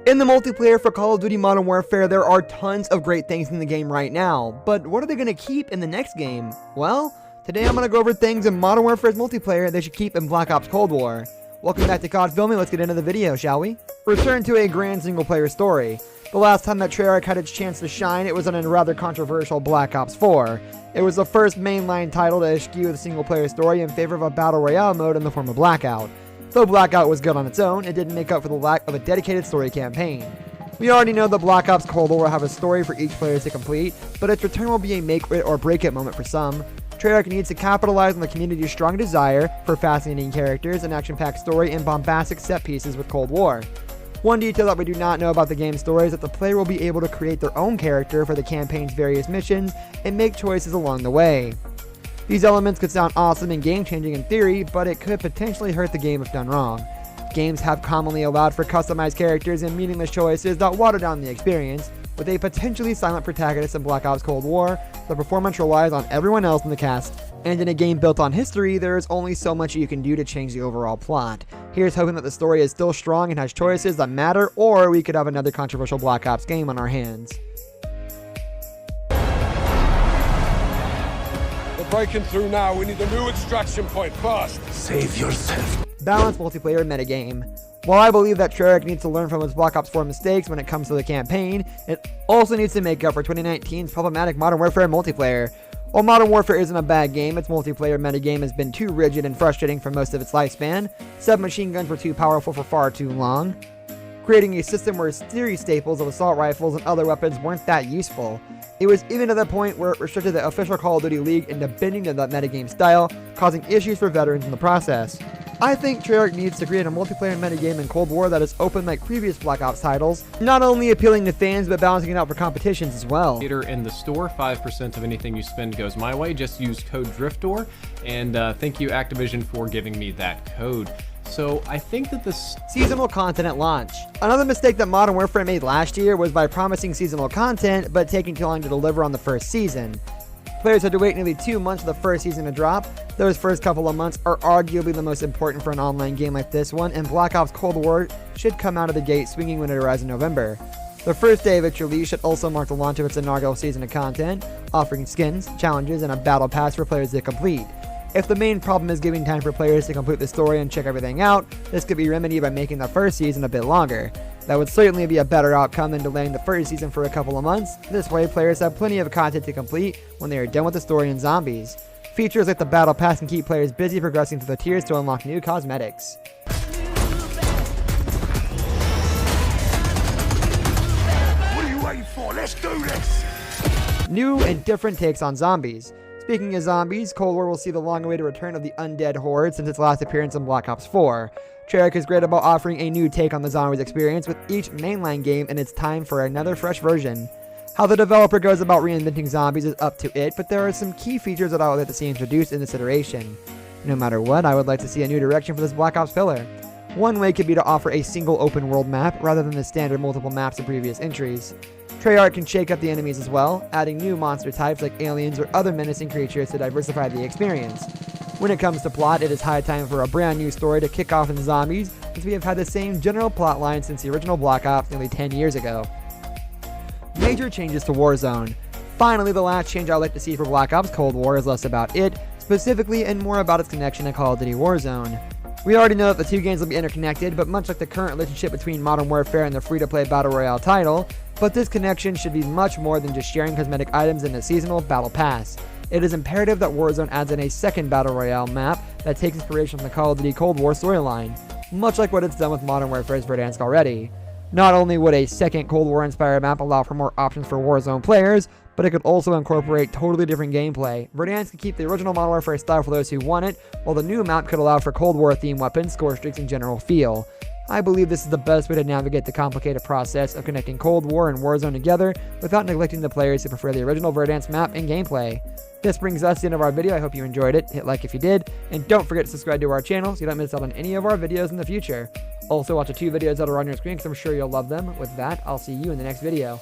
In the multiplayer for Call of Duty Modern Warfare, there are tons of great things in the game right now, but what are they going to keep in the next game? Well, today I'm going to go over things in Modern Warfare's multiplayer they should keep in Black Ops Cold War. Welcome back to COD Filming, let's get into the video, shall we? Return to a grand single player story. The last time that Treyarch had its chance to shine, it was on a rather controversial Black Ops 4. It was the first mainline title to eschew the single player story in favor of a battle royale mode in the form of Blackout. Though Blackout was good on its own, it didn't make up for the lack of a dedicated story campaign. We already know that Black Ops Cold War will have a story for each player to complete, but its return will be a make it or break it moment for some. Treyarch needs to capitalize on the community's strong desire for fascinating characters, an action-packed story, and bombastic set pieces with Cold War. One detail that we do not know about the game's story is that the player will be able to create their own character for the campaign's various missions and make choices along the way. These elements could sound awesome and game-changing in theory, but it could potentially hurt the game if done wrong. Games have commonly allowed for customized characters and meaningless choices that water down the experience. With a potentially silent protagonist in Black Ops Cold War, the performance relies on everyone else in the cast. And in a game built on history, there is only so much you can do to change the overall plot. Here's hoping that the story is still strong and has choices that matter, or we could have another controversial Black Ops game on our hands. Breaking through now, we need a new extraction point fast. Save yourself. Balanced multiplayer metagame. While I believe that Treyarch needs to learn from its Black Ops 4 mistakes when it comes to the campaign, it also needs to make up for 2019's problematic Modern Warfare multiplayer. While Modern Warfare isn't a bad game, its multiplayer metagame has been too rigid and frustrating for most of its lifespan. Submachine guns were too powerful for far too long, creating a system where series staples of assault rifles and other weapons weren't that useful. It was even to the point where it restricted the official Call of Duty League into bending to that metagame style, causing issues for veterans in the process. I think Treyarch needs to create a multiplayer metagame in Cold War that is open like previous Black Ops titles, not only appealing to fans but balancing it out for competitions as well. In the store, 5% of anything you spend goes my way. Just use code DRIFTDOOR, and thank you Activision for giving me that code. So I think that this seasonal content at launch. Another mistake that Modern Warfare made last year was by promising seasonal content but taking too long to deliver on the first season. Players had to wait nearly 2 months for the first season to drop. Those first couple of months are arguably the most important for an online game like this one, and Black Ops Cold War should come out of the gate swinging when it arrives in November. The first day of its release should also mark the launch of its inaugural season of content, offering skins, challenges, and a battle pass for players to complete. If the main problem is giving time for players to complete the story and check everything out, this could be remedied by making the first season a bit longer. That would certainly be a better outcome than delaying the first season for a couple of months. This way, players have plenty of content to complete when they are done with the story and zombies. Features like the Battle Pass can keep players busy progressing through the tiers to unlock new cosmetics. What are you waiting for? Let's do this! New and different takes on zombies. Speaking of zombies, Cold War will see the long-awaited return of the Undead Horde since its last appearance in Black Ops 4. Treyarch is great about offering a new take on the zombies experience with each mainline game, and it's time for another fresh version. How the developer goes about reinventing zombies is up to it, but there are some key features that I would like to see introduced in this iteration. No matter what, I would like to see a new direction for this Black Ops pillar. One way could be to offer a single open world map rather than the standard multiple maps in previous entries. Treyarch can shake up the enemies as well, adding new monster types like aliens or other menacing creatures to diversify the experience. When it comes to plot, it is high time for a brand new story to kick off in zombies, since we have had the same general plot line since the original Black Ops nearly 10 years ago. Major changes to Warzone. Finally, the last change I'd like to see for Black Ops Cold War is less about it, specifically, and more about its connection to Call of Duty Warzone. We already know that the two games will be interconnected, but much like the current relationship between Modern Warfare and the free-to-play Battle Royale title, but this connection should be much more than just sharing cosmetic items in a seasonal Battle Pass. It is imperative that Warzone adds in a second Battle Royale map that takes inspiration from the Call of Duty Cold War storyline, much like what it's done with Modern Warfare's Verdansk already. Not only would a second Cold War-inspired map allow for more options for Warzone players, but it could also incorporate totally different gameplay. Verdansk could keep the original Modern Warfare style for those who want it, while the new map could allow for Cold War-themed weapons, score streaks, and general feel. I believe this is the best way to navigate the complicated process of connecting Cold War and Warzone together without neglecting the players who prefer the original Verdansk map and gameplay. This brings us to the end of our video. I hope you enjoyed it. Hit like if you did, and don't forget to subscribe to our channel so you don't miss out on any of our videos in the future. Also, watch the 2 videos that are on your screen because I'm sure you'll love them. With that, I'll see you in the next video.